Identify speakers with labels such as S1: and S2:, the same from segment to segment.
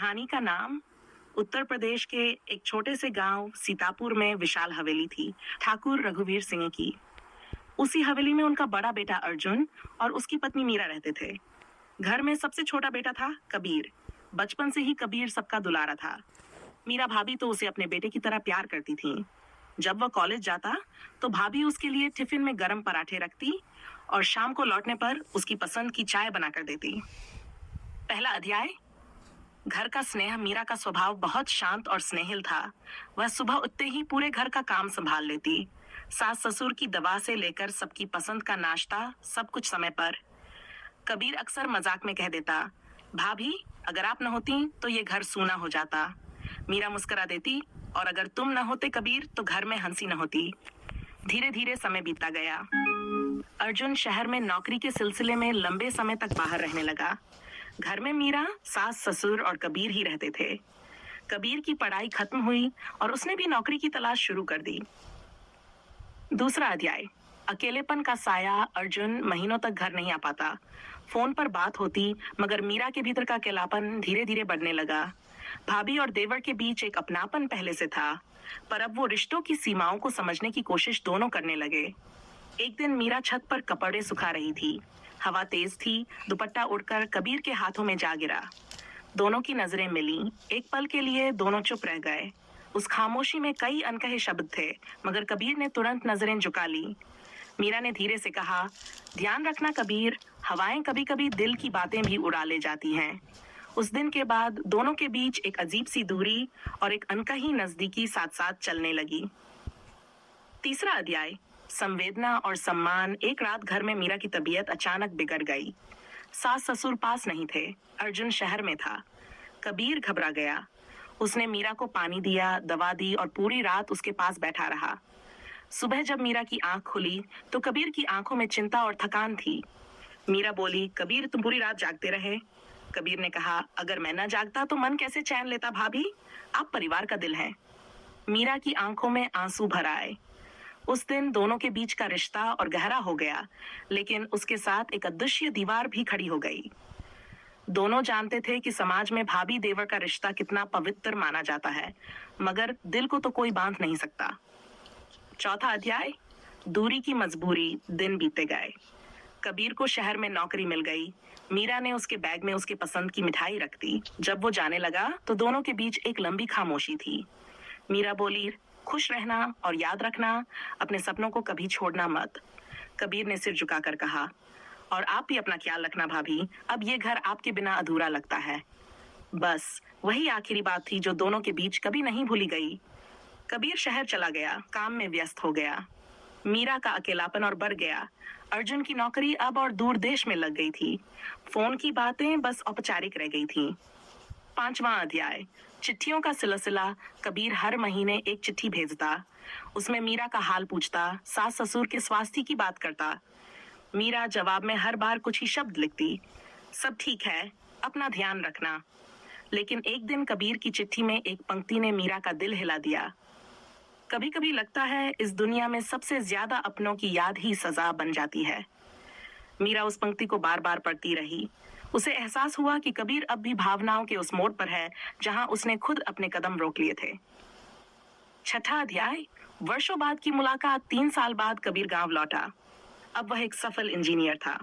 S1: कहानी का नाम उत्तर प्रदेश के एक छोटे से गांव सीतापुर में विशाल हवेली थी, ठाकुर रघुवीर सिंह की। उसी हवेली में उनका बड़ा बेटा अर्जुन और उसकी पत्नी मीरा रहते थे। घर में सबसे छोटा बेटा था कबीर। बचपन से ही कबीर सबका दुलारा था। मीरा भाभी तो उसे अपने बेटे की तरह प्यार करती थी। जब वह कॉलेज जाता तो भाभी उसके लिए टिफिन में गरम पराठे रखती और शाम को लौटने पर उसकी पसंद की चाय बनाकर देती। पहला अध्याय। घर का स्नेह। मीरा का स्वभाव बहुत शांत और स्नेहिल था। वह सुबह उठते ही पूरे घर का काम संभाल लेती। सास ससुर की दवा से लेकर सबकी पसंद का नाश्ता, सब कुछ समय पर। कबीर अक्सर मजाक में कह देता, भाभी अगर आप न होती तो ये घर सूना हो जाता। मीरा मुस्कुरा देती, और अगर तुम न होते कबीर तो घर में हंसी न होती। धीरे धीरे समय बीतता गया। अर्जुन शहर में नौकरी के सिलसिले में लंबे समय तक बाहर रहने लगा। घर में मीरा, सास ससुर और कबीर ही रहते थे। कबीर की पढ़ाई खत्म हुई और उसने भी नौकरी की तलाश शुरू कर दी। दूसरा अध्याय। अकेलेपन का साया। अर्जुन महीनों तक घर नहीं आ पाता। फोन पर बात होती, मगर मीरा के भीतर का अकेलापन धीरे धीरे बढ़ने लगा। भाभी और देवर के बीच एक अपनापन पहले से था, पर अब वो रिश्तों की सीमाओं को समझने की कोशिश दोनों करने लगे। एक दिन मीरा छत पर कपड़े सुखा रही थी। हवा तेज थी। दुपट्टा उड़कर कबीर के हाथों में जा गिरा। दोनों की नजरें मिली। एक पल के लिए दोनों चुप रह गए। उस खामोशी में कई अनकहे शब्द थे, मगर कबीर ने तुरंत नजरें झुका ली। मीरा ने धीरे से कहा, ध्यान रखना कबीर, हवाएं कभी कभी दिल की बातें भी उड़ा ले जाती हैं। उस दिन के बाद दोनों के बीच एक अजीब सी दूरी और एक अनकही नजदीकी साथ साथ चलने लगी। तीसरा अध्याय। संवेदना और सम्मान। एक रात घर में मीरा की तबीयत अचानक बिगड़ गई। सास ससुर पास नहीं थे। अर्जुन शहर में था। कबीर घबरा गया। उसने मीरा को पानी दिया, दवा दी और पूरी रात उसके पास बैठा रहा। सुबह जब मीरा की आंख खुली तो कबीर की आंखों में चिंता और थकान थी। मीरा बोली, कबीर तुम पूरी रात जागते रहे? कबीर ने कहा, अगर मैं न जागता तो मन कैसे चैन लेता भाभी? आप परिवार का दिल हैं। मीरा की आंखों में आंसू भर आए। उस दिन दोनों के बीच का रिश्ता और गहरा हो गया, लेकिन उसके साथ एक अदृश्य दीवार भी खड़ी हो गई। दोनों जानते थे कि समाज में भाभी देवर का रिश्ता कितना पवित्र माना जाता है, मगर दिल को तो कोई बांध नहीं सकता। चौथा अध्याय। दूरी की मजबूरी। दिन बीते गए। कबीर को शहर में नौकरी मिल गई। मीरा ने उसके बैग में उसके पसंद की मिठाई रख दी। जब वो जाने लगा तो दोनों के बीच एक लंबी खामोशी थी। मीरा बोली, खुश रहना और याद रखना, अपने सपनों को कभी छोड़ना मत। कबीर ने सिर झुकाकर कहा, और आप भी अपना ख्याल रखना भाभी, अब ये घर आपके बिना अधूरा लगता है। बस वही आखिरी बात थी जो दोनों के बीच कभी नहीं भूली गई। कबीर शहर चला गया, काम में व्यस्त हो गया। मीरा का अकेलापन और बढ़ गया। अर्जुन की नौकरी अब और दूर देश में लग गई थी। फोन की बातें बस औपचारिक रह गई थी। पांचवा अध्याय। चिट्ठियों का सिलसिला। कबीर हर महीने एक चिट्ठी भेजता। उसमें मीरा का हाल पूछता, सास ससुर के स्वास्थ्य की बात करता। मीरा जवाब में हर बार कुछ ही शब्द लिखती, सब ठीक है, अपना ध्यान रखना। लेकिन एक दिन कबीर की चिट्ठी में एक पंक्ति ने मीरा का दिल हिला दिया। कभी कभी लगता है इस दुनिया में सबसे ज्यादा अपनों की याद ही सजा बन जाती है। मीरा उस पंक्ति को बार बार पढ़ती रही। उसे एहसास हुआ कि कबीर अब भी भावनाओं के उस मोड़ पर है जहां उसने खुद अपने कदम रोक लिए थे। छठा अध्याय। वर्षों बाद की मुलाकात। 3 साल बाद कबीर गांव लौटा। अब वह एक सफल इंजीनियर था।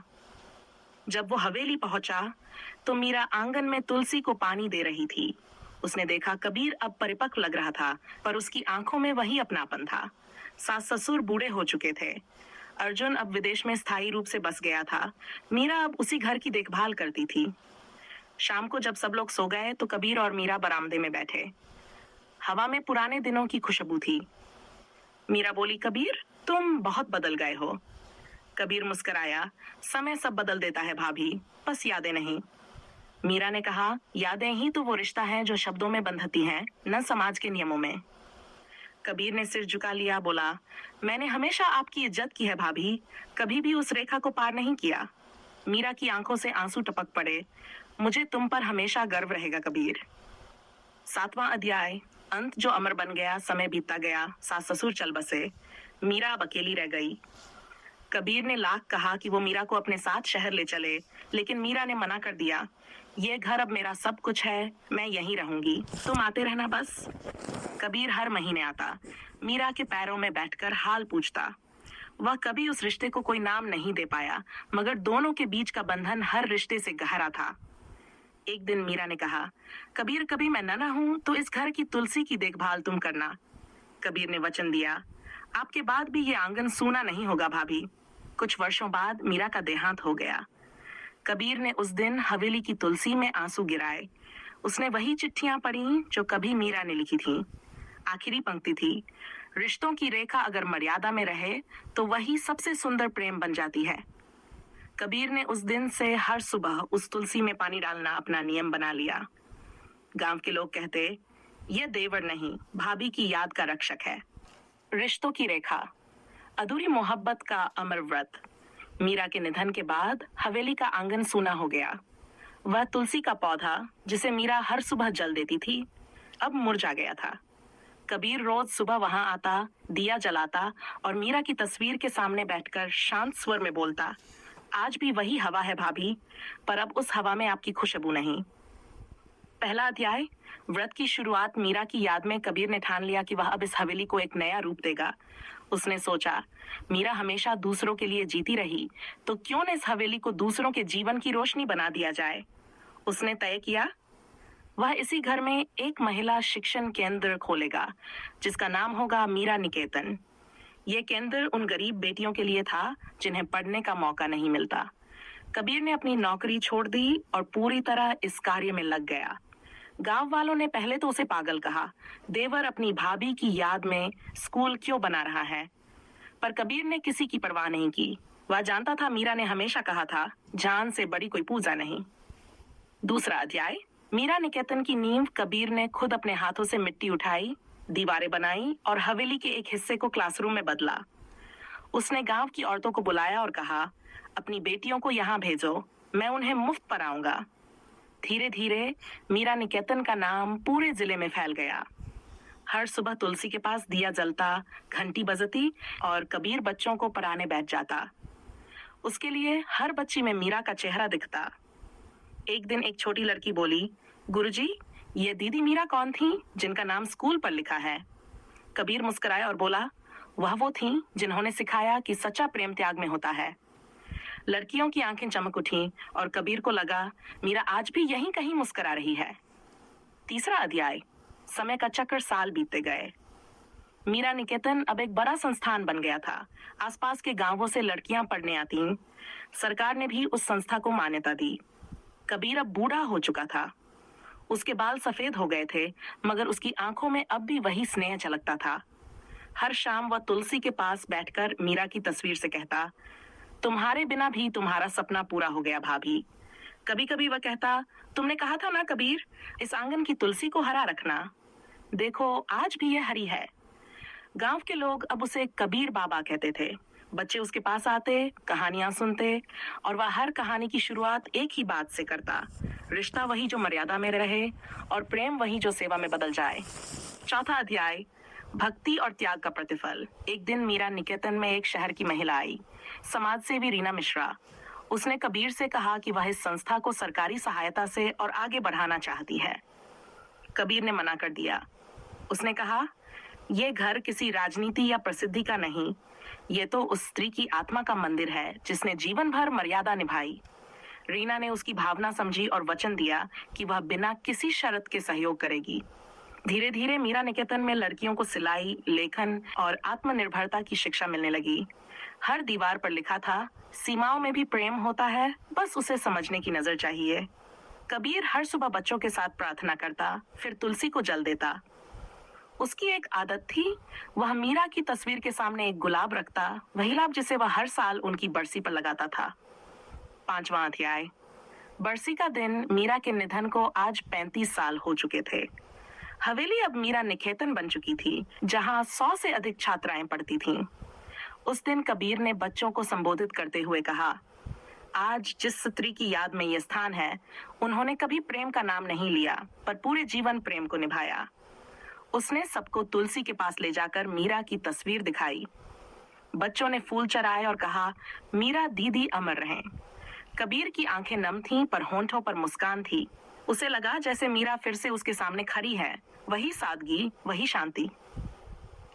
S1: जब वो हवेली पहुंचा तो मीरा आंगन में तुलसी को पानी दे रही थी। उसने देखा कबीर अब परिपक्व लग रहा था, पर उसकी आंखों में वही अपनापन था। सास ससुर बूढ़े हो चुके थे। अर्जुन अब विदेश में स्थायी रूप से बस गया था। मीरा अब उसी घर की देखभाल करती थी। शाम को जब सब लोग सो गए तो कबीर और मीरा बरामदे में बैठे। हवा में पुराने दिनों की खुशबू थी। मीरा बोली, कबीर तुम बहुत बदल गए हो। कबीर मुस्कुराया, समय सब बदल देता है भाभी, बस यादें नहीं। मीरा ने कहा, यादें ही तो वो रिश्ता है जो शब्दों में बंधती हैं, न समाज के नियमों में। कबीर ने सिर झुका लिया, बोला, मैंने हमेशा आपकी इज्जत की है भाभी, कभी भी उस रेखा को पार नहीं किया। मीरा की आंखों से आंसू टपक पड़े। मुझे तुम पर हमेशा गर्व रहेगा कबीर। 7वां अध्याय। अंत जो अमर बन गया। समय बीतता गया। सास ससुर चल बसे। मीरा अब अकेली रह गई। कबीर ने लाख कहा कि वो मीरा को अपने साथ शहर ले चले, लेकिन मीरा ने मना कर दिया। ये घर अब मेरा सब कुछ है, मैं यहीं रहूंगी, तुम आते रहना बस। कबीर हर महीने आता, मीरा के पैरों में बैठकर हाल पूछता। वह कभी उस रिश्ते को कोई नाम नहीं दे पाया, मगर दोनों के बीच का बंधन हर रिश्ते से गहरा था। एक दिन मीरा ने कहा, कबीर कभी मैं न हूं तो इस घर की तुलसी की देखभाल तुम करना। कबीर ने वचन दिया, आपके बाद भी ये आंगन सूना नहीं होगा भाभी। कुछ वर्षों बाद मीरा का देहांत हो गया। कबीर ने उस दिन हवेली की तुलसी में आंसू गिराए। उसने वही चिट्ठियां पढ़ी जो कभी मीरा ने लिखी थी। आखिरी पंक्ति थी, रिश्तों की रेखा अगर मर्यादा में रहे तो वही सबसे सुंदर प्रेम बन जाती है। कबीर ने उस दिन से हर सुबह उस तुलसी में पानी डालना अपना नियम बना लिया। गांव के लोग कहते, यह देवर नहीं, भाभी की याद का रक्षक है। रिश्तों की रेखा, अधूरी मोहब्बत का अमर व्रत। मीरा के निधन के बाद हवेली का आंगन सूना हो गया। वह तुलसी का पौधा जिसे मीरा हर सुबह जल देती थी, अब मुरझा गया था। कबीर रोज सुबह वहां आता, दिया जलाता और मीरा की तस्वीर के सामने बैठकर शांत स्वर में बोलता, आज भी वही हवा है भाभी, पर अब उस हवा में आपकी खुशबू नहीं। पहला अध्याय, व्रत की शुरुआत। मीरा की याद में कबीर ने ठान लिया कि वह अब इस हवेली को एक नया रूप देगा। उसने सोचा, मीरा हमेशा दूसरों के लिए जीती रही, तो क्यों न इस हवेली को दूसरों के जीवन की रोशनी बना दिया जाए। उसने तय किया, वह इसी घर में एक महिला शिक्षण केंद्र खोलेगा, जिसका नाम होगा मीरा निकेतन। यह केंद्र उन गरीब बेटियों के लिए था जिन्हें पढ़ने का मौका नहीं मिलता। कबीर ने अपनी नौकरी छोड़ दी और पूरी तरह इस कार्य में लग गया। गांव वालों ने पहले तो उसे पागल कहा, देवर अपनी भाभी की याद में स्कूल क्यों बना रहा है, पर कबीर ने किसी की परवाह नहीं की। वह जानता था मीरा ने हमेशा कहा था, जान से बड़ी कोई पूजा नहीं। दूसरा अध्याय, मीरा निकेतन की नींव कबीर ने खुद अपने हाथों से मिट्टी उठाई, दीवारें बनाई और हवेली के एक हिस्से को क्लासरूम में बदला। उसने गांव की औरतों को बुलाया और कहा, अपनी बेटियों को यहाँ भेजो, मैं उन्हें मुफ्त पढ़ाऊंगा। धीरे धीरे मीरा निकेतन का नाम पूरे जिले में फैल गया। हर सुबह तुलसी के पास दिया जलता, घंटी बजती और कबीर बच्चों को पढ़ाने बैठ जाता। उसके लिए हर बच्ची में मीरा का चेहरा दिखता। एक दिन एक छोटी लड़की बोली, गुरुजी, ये दीदी मीरा कौन थी जिनका नाम स्कूल पर लिखा है? कबीर मुस्कुराया और बोला, वह वो थीं जिन्होंने सिखाया कि सच्चा प्रेम त्याग में होता है। लड़कियों की आंखें चमक उठीं और कबीर को लगा, मीरा आज भी यहीं कहीं मुस्कुरा रही है। तीसरा अध्याय, समय का चक्र साल बीतते गए। मीरा निकेतन अब एक बड़ा संस्थान बन गया था। आसपास के गांवों से लड़कियां पढ़ने आती। सरकार ने भी उस संस्था को मान्यता दी। कबीर अब बूढ़ा हो चुका था। उसके बाल सफेद हो गए थे, मगर उसकी आंखों में अब भी वही स्नेह झलकता था। हर शाम वह तुलसी के पास बैठकर मीरा की तस्वीर से कहता, तुम्हारे बिना भी तुम्हारा सपना पूरा हो गया भाभी। कभी कभी वह कहता, तुमने कहा था ना कबीर, इस आंगन की तुलसी को हरा रखना, देखो आज भी यह हरी है। गांव के लोग अब उसे कबीर बाबा कहते थे। बच्चे उसके पास आते, कहानियां सुनते और वह हर कहानी की शुरुआत एक ही बात से करता, रिश्ता वही जो मर्यादा में रहे और प्रेम वही जो सेवा में बदल जाए। चौथा अध्याय, भक्ति और त्याग का प्रतिफल। एक दिन मीरा निकेतन में एक शहर की महिला आई, समाज सेवी रीना मिश्रा। उसने कबीर से कहा कि वह इस संस्था को सरकारी सहायता से और आगे बढ़ाना चाहती है। कबीर ने मना कर दिया। उसने कहा, यह घर किसी राजनीति या प्रसिद्धि का नहीं, ये तो उस स्त्री की आत्मा का मंदिर है जिसने जीवन भर मर्यादा निभाई। रीना ने उसकी भावना समझी और वचन दिया कि वह बिना किसी शर्त के सहयोग करेगी। धीरे धीरे मीरा निकेतन में लड़कियों को सिलाई, लेखन और आत्मनिर्भरता की शिक्षा मिलने लगी। हर दीवार पर लिखा था, सीमाओं में भी प्रेम होता है, बस उसे समझने की नजर चाहिए। कबीर हर सुबह बच्चों के साथ प्रार्थना करता, फिर तुलसी को जल देता। उसकी एक आदत थी, वह मीरा की तस्वीर के सामने एक गुलाब रखता, वही गुलाब जिसे वह हर साल उनकी बरसी पर लगाता था। पांचवां अध्याय, बरसी का दिन। मीरा के निधन को आज 35 साल हो चुके थे। हवेली अब मीरा निकेतन बन चुकी थी, जहां 100 से अधिक छात्राएं पढ़ती थीं। उस दिन कबीर ने बच्चों को संबोधित करते हुए कहा, आज जिस स्त्री की याद में यह स्थान है, उन्होंने कभी प्रेम का नाम नहीं लिया, पर पूरे जीवन प्रेम को निभाया। उसने सबको तुलसी के पास ले जाकर मीरा की तस्वीर दिखाई। बच्चों ने फूल चढ़ाए और कहा, मीरा दीदी अमर रहें। कबीर की आंखें नम थीं पर होंठों पर मुस्कान थी। उसे लगा जैसे मीरा फिर से उसके सामने खड़ी है, वही सादगी, वही शांति।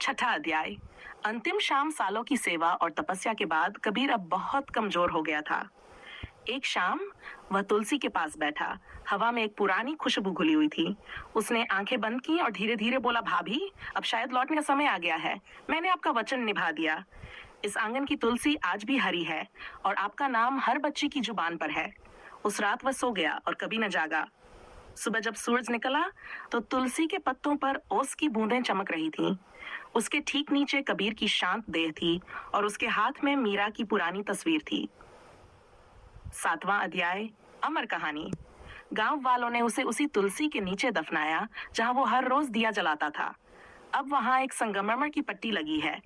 S1: छठा अध्याय। अंतिम शाम। सालों की सेवा और तपस्या के बाद कबीर अब बहुत कमजोर हो गया था। एक शाम वह तुलसी के पास बैठा। हवा में एक पुरानी खुशबू घुली हुई थी। उसने आंखें बंद की और धीरे धीरे बोला, भाभी, अब शायद लौटने का समय आ गया है। मैंने आपका वचन निभा दिया। इस आंगन की तुलसी आज भी हरी है और आपका नाम हर बच्ची की जुबान पर है। उस रात वह सो गया और कभी न जागा। सुबह जब सूरज निकला तो तुलसी के पत्तों पर ओस की बूंदें चमक रही थीं। उसके ठीक नीचे कबीर की शांत देह थी और उसके हाथ में मीरा की पुरानी तस्वीर थी। 7वां अध्याय। अमर कहानी। गांव वालों ने उसे उसी तुलसी के नीचे दफनाया जहां वो हर रोज दिया जलाता था। अब वहां एक संगमरमर की पट्टी लगी है।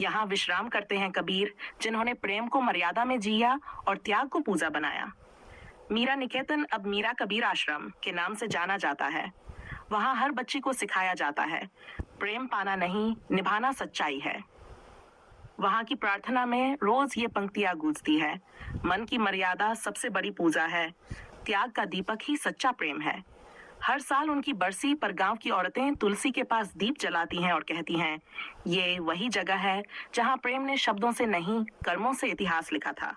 S1: यहाँ विश्राम करते हैं कबीर, जिन्होंने प्रेम को मर्यादा में जिया और त्याग को पूजा बनाया। मीरा निकेतन अब मीरा कबीर आश्रम के नाम से जाना जाता है। वहां हर बच्ची को सिखाया जाता है, प्रेम पाना नहीं, निभाना सच्चाई है। वहां की प्रार्थना में रोज ये पंक्तियां गूंजती है, मन की मर्यादा सबसे बड़ी पूजा है, त्याग का दीपक ही सच्चा प्रेम है। हर साल उनकी बरसी पर गांव की औरतें तुलसी के पास दीप जलाती हैं और कहती हैं, ये वही जगह है जहां प्रेम ने शब्दों से नहीं, कर्मों से इतिहास लिखा था।